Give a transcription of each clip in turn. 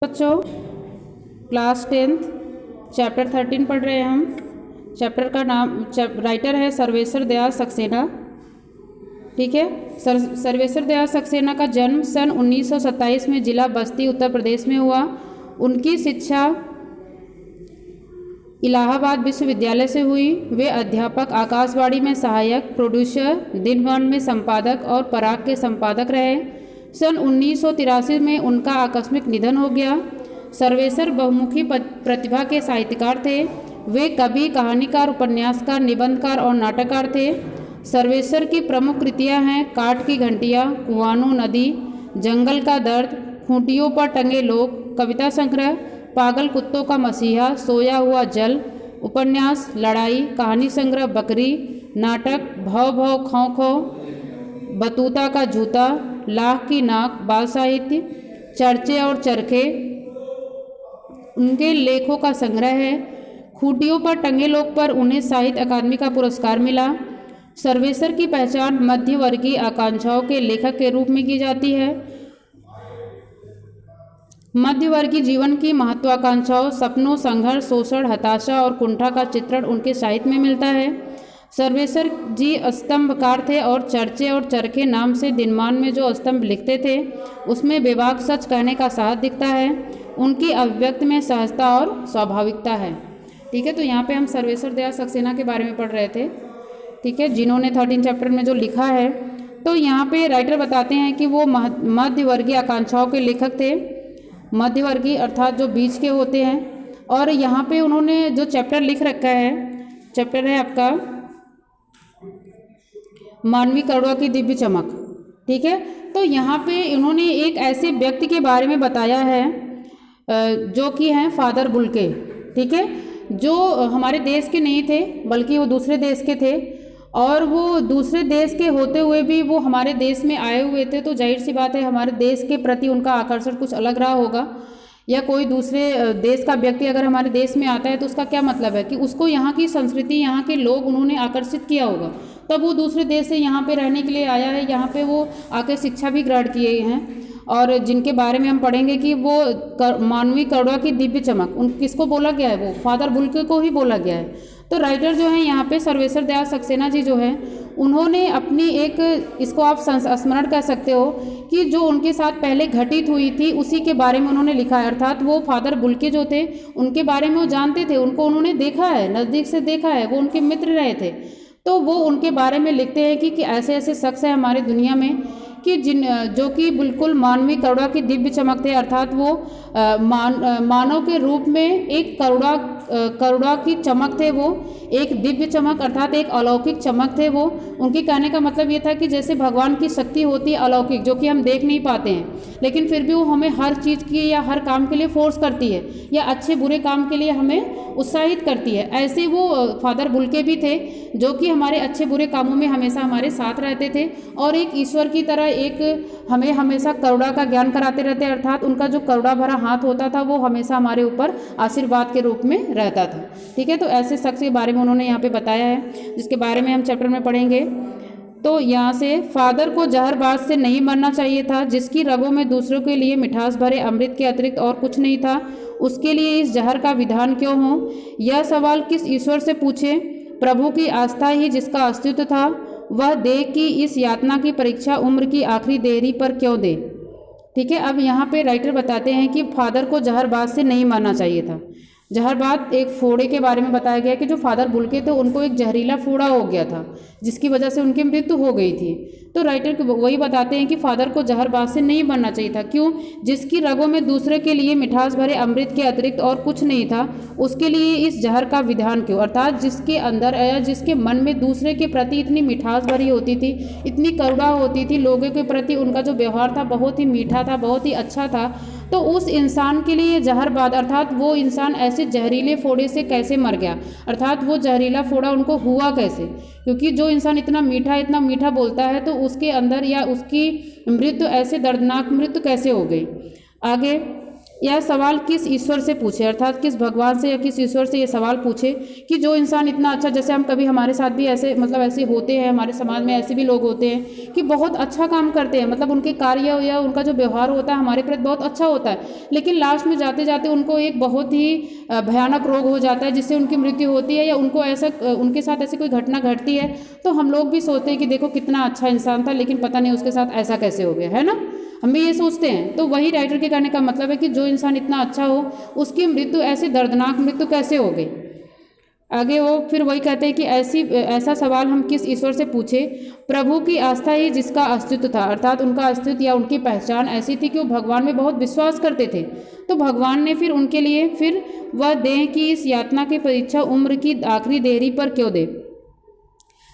बच्चों class 10th chapter 13 पढ़ रहे हैं हम। चैप्टर का नाम राइटर है सर्वेश्वर दयाल सक्सेना। ठीक है, सर्वेश्वर दयाल सक्सेना का जन्म सन 1927 में जिला बस्ती उत्तर प्रदेश में हुआ। उनकी शिक्षा इलाहाबाद विश्वविद्यालय से हुई। वे अध्यापक, आकाशवाणी में सहायक, प्रोड्यूसर, दिनमान में संपादक और पराग के संपादक रहे। सन 1983 में उनका आकस्मिक निधन हो गया। सर्वेश्वर बहुमुखी प्रतिभा के साहित्यकार थे। वे कवि, कहानीकार, उपन्यासकार, निबंधकार और नाटककार थे। सर्वेश्वर की प्रमुख कृतियां हैं काठ की घंटियां, कुआनो नदी, जंगल का दर्द, खूंटियों पर टंगे लोग, कविता संग्रह पागल कुत्तों का मसीहा, सोया हुआ जल, उपन्यास लड़ाई, कहानी संग्रह बकरी, नाटक भव भव खौ खौ, बतूता का जूता, लाख की नाक, बाल साहित्य, चर्चे और चरखे उनके लेखों का संग्रह है। खूंटियों पर टंगे लोग पर उन्हें साहित्य अकादमी का पुरस्कार मिला। सर्वेश्वर की पहचान मध्यवर्गीय आकांक्षाओं के लेखक के रूप में की जाती है। मध्यवर्गीय जीवन की महत्वाकांक्षाओं, सपनों, संघर्ष, शोषण, हताशा और कुंठा का चित्रण उनके साहित्य में मिलता है। सर्वेश्वर जी स्तंभकार थे और चर्चे और चरखे नाम से दिनमान में जो स्तंभ लिखते थे उसमें बेबाक सच कहने का साहस दिखता है। उनकी अभिव्यक्ति में सहजता और स्वाभाविकता है। ठीक है, तो यहाँ पे हम सर्वेश्वर दयाल सक्सेना के बारे में पढ़ रहे थे। ठीक है, जिन्होंने 13 चैप्टर में जो लिखा है, तो यहाँ पे राइटर बताते हैं कि वो मध्यवर्गीय आकांक्षाओं के लेखक थे। मध्यवर्गीय अर्थात जो बीच के होते हैं। और यहाँ पे उन्होंने जो चैप्टर लिख रखा है, चैप्टर है आपका मानवी करुणा की दिव्य चमक। ठीक है, तो यहाँ पे इन्होंने एक ऐसे व्यक्ति के बारे में बताया है जो कि हैं फादर बुल्के। ठीक है, जो हमारे देश के नहीं थे बल्कि वो दूसरे देश के थे, और वो दूसरे देश के होते हुए भी वो हमारे देश में आए हुए थे। तो जाहिर सी बात है हमारे देश के प्रति उनका आकर्षण कुछ अलग रहा होगा। या कोई दूसरे देश का व्यक्ति अगर हमारे देश में आता है तो उसका क्या मतलब है कि उसको यहाँ की संस्कृति, यहाँ के लोग उन्होंने आकर्षित किया होगा, तब वो दूसरे देश से यहाँ पे रहने के लिए आया है। यहाँ पे वो आके शिक्षा भी ग्रहण किए हैं, और जिनके बारे में हम पढ़ेंगे कि वो मानवीय करुणा की दिव्य चमक उन किसको बोला गया है, वो फादर बुल्के को ही बोला गया है। तो राइटर जो है यहाँ पे सर्वेश्वर दयाल सक्सेना जी जो हैं, उन्होंने अपनी एक, इसको आप स्मरण कर सकते हो कि जो उनके साथ पहले घटित हुई थी उसी के बारे में उन्होंने लिखा है। अर्थात वो फादर बुल्के जो थे उनके बारे में वो जानते थे, उनको उन्होंने देखा है, नज़दीक से देखा है, वो उनके मित्र रहे थे। तो वो उनके बारे में लिखते हैं कि ऐसे ऐसे शख्स हैं हमारे दुनिया में कि जो कि बिल्कुल मानवीय करुणा की दिव्य चमक थे। अर्थात वो मानव के रूप में एक करुणा की चमक थे, वो एक दिव्य चमक अर्थात एक अलौकिक चमक थे वो। उनके कहने का मतलब ये था कि जैसे भगवान की शक्ति होती है अलौकिक, जो कि हम देख नहीं पाते हैं, लेकिन फिर भी वो हमें हर चीज़ की या हर काम के लिए फोर्स करती है, या अच्छे बुरे काम के लिए हमें उत्साहित करती है। ऐसे वो फादर बुल्के भी थे जो कि हमारे अच्छे बुरे कामों में हमेशा हमारे साथ रहते थे, और एक ईश्वर की तरह एक हमें हमेशा करुणा का ज्ञान कराते रहते। अर्थात उनका जो करुणा भरा हाथ होता था वो हमेशा हमारे ऊपर आशीर्वाद के रूप में रहता था। ठीक है, तो ऐसे शख्स के बारे में उन्होंने यहाँ पे बताया है, जिसके बारे में हम चैप्टर में पढ़ेंगे। तो यहाँ से फादर को जहरबाज से नहीं मरना चाहिए था, जिसकी रगों में दूसरों के लिए मिठास भरे अमृत के अतिरिक्त और कुछ नहीं था, उसके लिए इस जहर का विधान क्यों हो? यह सवाल किस ईश्वर से पूछे? प्रभु की आस्था ही जिसका अस्तित्व था, वह देह की इस यातना की परीक्षा उम्र की आखिरी देरी पर क्यों दे? ठीक है, अब यहाँ पे राइटर बताते हैं कि फादर को जहरबाज से नहीं मारना चाहिए था। जहरबाज एक फोड़े के बारे में बताया गया कि जो फादर बुल्के थे उनको एक जहरीला फोड़ा हो गया था, जिसकी वजह से उनकी मृत्यु हो गई थी। तो राइटर वही बताते हैं कि फादर को जहरबाज से नहीं बनना चाहिए था। क्यों? जिसकी रगों में दूसरे के लिए मिठास भरे अमृत के अतिरिक्त और कुछ नहीं था, उसके लिए इस जहर का विधान क्यों? अर्थात जिसके अंदर या जिसके मन में दूसरे के प्रति इतनी मिठास भरी होती थी, इतनी करुणा होती थी, लोगों के प्रति उनका जो व्यवहार था बहुत ही मीठा था, बहुत ही अच्छा था, तो उस इंसान के लिए जहरबाद अर्थात वो इंसान ऐसे जहरीले फोड़े से कैसे मर गया, अर्थात वो जहरीला फोड़ा उनको हुआ कैसे? क्योंकि जो इंसान इतना मीठा बोलता है तो उसके अंदर या उसकी मृत्यु ऐसे दर्दनाक मृत्यु कैसे हो गई? आगे यह सवाल किस ईश्वर से पूछे, अर्थात किस भगवान से या किस ईश्वर से ये सवाल पूछे कि जो इंसान इतना अच्छा, जैसे हम कभी हमारे साथ भी ऐसे मतलब ऐसे होते हैं, हमारे समाज में ऐसे भी लोग होते हैं कि बहुत अच्छा काम करते हैं, मतलब उनके कार्य या उनका जो व्यवहार होता है हमारे प्रति बहुत अच्छा होता है, लेकिन लास्ट में जाते जाते उनको एक बहुत ही भयानक रोग हो जाता है जिससे उनकी मृत्यु होती है, या उनको ऐसा उनके साथ ऐसी कोई घटना घटती है, तो हम लोग भी सोचते हैं कि देखो कितना अच्छा इंसान था, लेकिन पता नहीं उसके साथ ऐसा कैसे हो गया, है ना, हम भी ये सोचते हैं। तो वही राइटर के कहने का मतलब है कि जो इंसान इतना अच्छा हो उसकी मृत्यु ऐसी दर्दनाक मृत्यु कैसे हो गई। आगे वो फिर वही कहते हैं कि ऐसा सवाल हम किस ईश्वर से पूछे, प्रभु की आस्था ही जिसका अस्तित्व था, अर्थात उनका अस्तित्व या उनकी पहचान ऐसी थी कि वो भगवान में बहुत विश्वास करते थे, तो भगवान ने फिर उनके लिए फिर वह देह की इस यातना की परीक्षा उम्र की आखिरी देरी पर क्यों दे।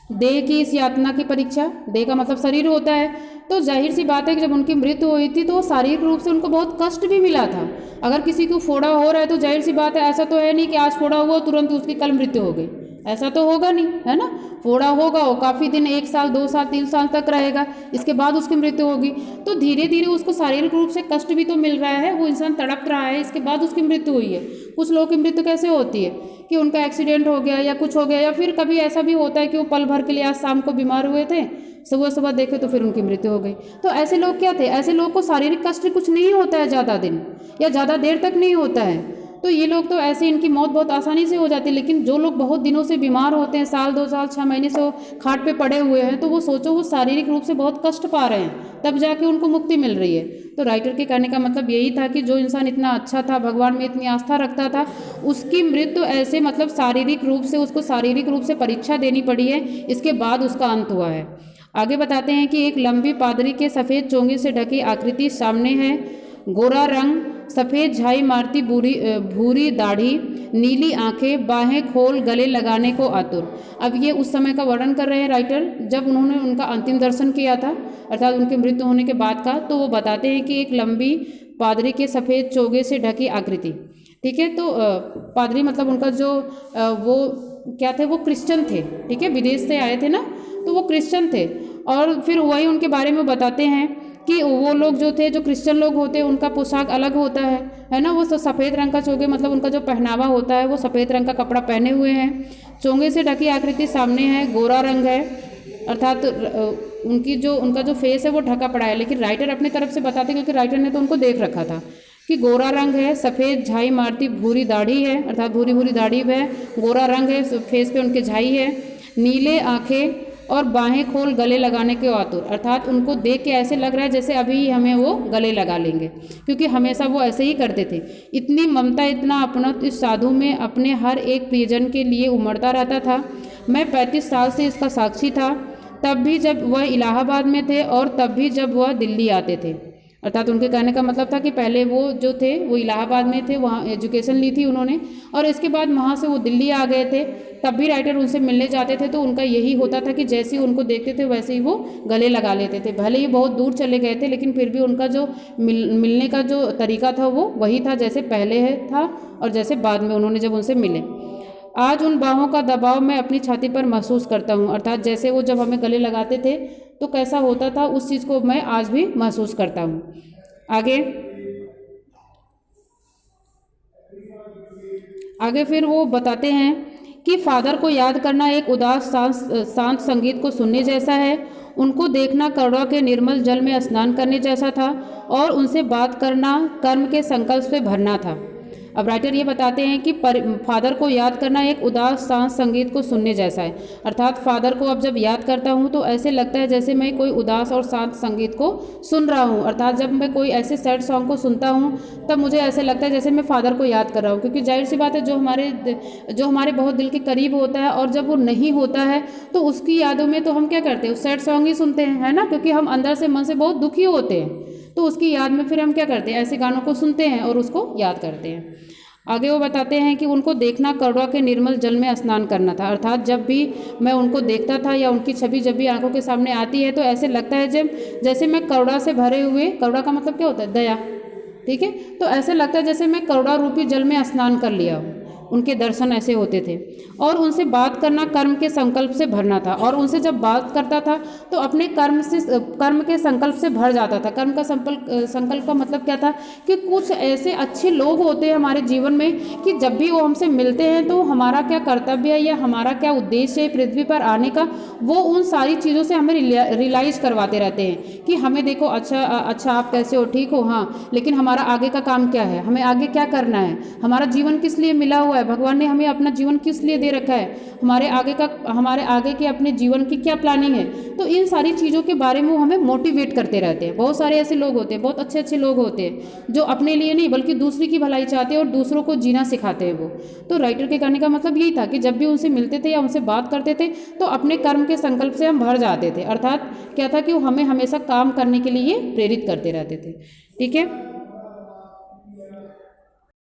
देह की इस यातना की परीक्षा, देह का मतलब शरीर होता है, तो जाहिर सी बात है कि जब उनकी मृत्यु हुई थी तो शारीरिक रूप से उनको बहुत कष्ट भी मिला था। अगर किसी को फोड़ा हो रहा है तो जाहिर सी बात है, ऐसा तो है नहीं कि आज फोड़ा हुआ तुरंत उसकी कल मृत्यु हो गई, ऐसा तो होगा नहीं, है ना, फोड़ा होगा वो काफ़ी दिन, 1 साल 2 साल 3 साल तक रहेगा, इसके बाद उसकी मृत्यु होगी, तो धीरे धीरे उसको शारीरिक रूप से कष्ट भी तो मिल रहा है, वो इंसान तड़प रहा है, इसके बाद उसकी मृत्यु हुई है। कुछ लोगों की मृत्यु कैसे होती है कि उनका एक्सीडेंट हो गया या कुछ हो गया, या फिर कभी ऐसा भी होता है कि वो पल भर के लिए आज शाम को बीमार हुए थे, सुबह सुबह देखे तो फिर उनकी मृत्यु हो गई। तो ऐसे लोग क्या थे, ऐसे लोग को शारीरिक कष्ट कुछ नहीं होता है ज़्यादा दिन या ज़्यादा देर तक नहीं होता है, तो ये लोग तो ऐसे इनकी मौत बहुत आसानी से हो जाती है। लेकिन जो लोग बहुत दिनों से बीमार होते हैं, साल 2 साल 6 महीने से वो खाट पे पड़े हुए हैं, तो वो सोचो वो शारीरिक रूप से बहुत कष्ट पा रहे हैं, तब जाके उनको मुक्ति मिल रही है। तो राइटर के कहने का मतलब यही था कि जो इंसान इतना अच्छा था, भगवान में इतनी आस्था रखता था, उसकी मृत्यु ऐसे मतलब शारीरिक रूप से, उसको शारीरिक रूप से परीक्षा देनी पड़ी है, इसके बाद उसका अंत हुआ है। आगे बताते हैं कि एक लंबी पादरी के सफ़ेद चोंगे से ढकी आकृति सामने है, गोरा रंग, सफ़ेद झाई मारती भूरी दाढ़ी, नीली आंखें, बाहें खोल गले लगाने को आतुर। अब ये उस समय का वर्णन कर रहे हैं राइटर जब उन्होंने उनका अंतिम दर्शन किया था, अर्थात उनकी मृत्यु होने के बाद का। तो वो बताते हैं कि एक लंबी पादरी के सफ़ेद चोगे से ढकी आकृति, ठीक है। तो पादरी मतलब उनका जो वो क्या थे, वो क्रिश्चियन थे, ठीक है, विदेश से आए थे ना, तो वो क्रिश्चियन थे। और फिर वही उनके बारे में बताते हैं कि वो लोग जो थे, जो क्रिश्चियन लोग होते हैं, उनका पोशाक अलग होता है ना, वो सफ़ेद रंग का चोगे मतलब उनका जो पहनावा होता है वो सफ़ेद रंग का कपड़ा पहने हुए हैं, चोंगे से ढकी आकृति सामने है, गोरा रंग है, अर्थात उनका जो फेस है वो ढका पड़ा है। लेकिन राइटर अपनी तरफ से बताते, क्योंकि राइटर ने तो उनको देख रखा था, कि गोरा रंग है, सफ़ेद झाई मारती भूरी दाढ़ी है, अर्थात भूरी भूरी दाढ़ी है, गोरा रंग है, फेस पे उनके झाई है, नीले आँखें और बाहें खोल गले लगाने के आतुर, अर्थात उनको देख के ऐसे लग रहा है जैसे अभी हमें वो गले लगा लेंगे, क्योंकि हमेशा वो ऐसे ही करते थे। इतनी ममता, इतना अपनत्व इस साधु में अपने हर एक प्रियजन के लिए उमड़ता रहता था। मैं 35 साल से इसका साक्षी था, तब भी जब वह इलाहाबाद में थे और तब भी जब वह दिल्ली आते थे। अर्थात उनके कहने का मतलब था कि पहले वो जो थे वो इलाहाबाद में थे, वहाँ एजुकेशन ली थी उन्होंने, और इसके बाद वहाँ से वो दिल्ली आ गए थे, तब भी राइटर उनसे मिलने जाते थे, तो उनका यही होता था कि जैसे ही उनको देखते थे वैसे ही वो गले लगा लेते थे। भले ही बहुत दूर चले गए थे, लेकिन फिर भी उनका जो मिलने का जो तरीका था वो वही था जैसे पहले है था और जैसे बाद में उन्होंने जब उनसे मिले। आज उन बाहों का दबाव मैं अपनी छाती पर महसूस करता हूँ, अर्थात जैसे वो जब हमें गले लगाते थे तो कैसा होता था, उस चीज़ को मैं आज भी महसूस करता हूँ। आगे फिर वो बताते हैं कि फादर को याद करना एक उदास शांत संगीत को सुनने जैसा है, उनको देखना करुणा के निर्मल जल में स्नान करने जैसा था, और उनसे बात करना कर्म के संकल्प से भरना था। अब राइटर ये बताते हैं कि फादर को याद करना एक उदास शांत संगीत को सुनने जैसा है, अर्थात फादर को अब जब याद करता हूँ तो ऐसे लगता है जैसे मैं कोई उदास और शांत संगीत को सुन रहा हूँ, अर्थात जब मैं कोई ऐसे सैड सॉन्ग को सुनता हूँ तब मुझे ऐसे लगता है जैसे मैं फादर को याद कर रहा हूँ, क्योंकि जाहिर सी बात है जो हमारे बहुत दिल के करीब होता है और जब वो नहीं होता है तो उसकी यादों में तो हम क्या करते हैं, सैड सॉन्ग ही सुनते हैं, है ना, क्योंकि हम अंदर से मन से बहुत दुखी होते हैं, तो उसकी याद में फिर हम क्या करते हैं, ऐसे गानों को सुनते हैं और उसको याद करते हैं। आगे वो बताते हैं कि उनको देखना करुणा के निर्मल जल में स्नान करना था, अर्थात जब भी मैं उनको देखता था या उनकी छवि जब भी आंखों के सामने आती है तो ऐसे लगता है जैसे मैं करुणा से भरे हुए, करुणा का मतलब क्या होता है, दया, ठीक है, तो ऐसे लगता है जैसे मैं करुणा रूपी जल में स्नान कर लिया हूँ। उनके दर्शन ऐसे होते थे। और उनसे बात करना कर्म के संकल्प से भरना था, और उनसे जब बात करता था तो अपने कर्म के संकल्प से भर जाता था। कर्म का संकल्प का मतलब क्या था कि कुछ ऐसे अच्छे लोग होते हैं हमारे जीवन में कि जब भी वो हमसे मिलते हैं तो हमारा क्या कर्तव्य है या हमारा क्या उद्देश्य है पृथ्वी पर आने का, वो उन सारी चीज़ों से हमें रियलाइज करवाते रहते हैं कि हमें देखो, अच्छा आप कैसे हो, ठीक हो, हाँ, लेकिन हमारा आगे का काम क्या है, हमें आगे क्या करना है, हमारा जीवन किस लिए मिला हुआ है, भगवान ने हमें अपना जीवन किस लिए दे रखा है, हमारे आगे के अपने जीवन की क्या प्लानिंग है। तो इन सारी चीज़ों के बारे में वो हमें मोटिवेट करते रहते हैं। बहुत सारे ऐसे लोग होते हैं, बहुत अच्छे अच्छे लोग होते हैं जो अपने लिए नहीं बल्कि दूसरे की भलाई चाहते हैं और दूसरों को जीना सिखाते हैं वो। तो राइटर के कहने का मतलब यही था कि जब भी उनसे मिलते थे या उनसे बात करते थे तो अपने कर्म के संकल्प से हम भर जाते थे। अर्थात क्या था कि वो हमें हमेशा काम करने के लिए प्रेरित करते रहते थे। ठीक है।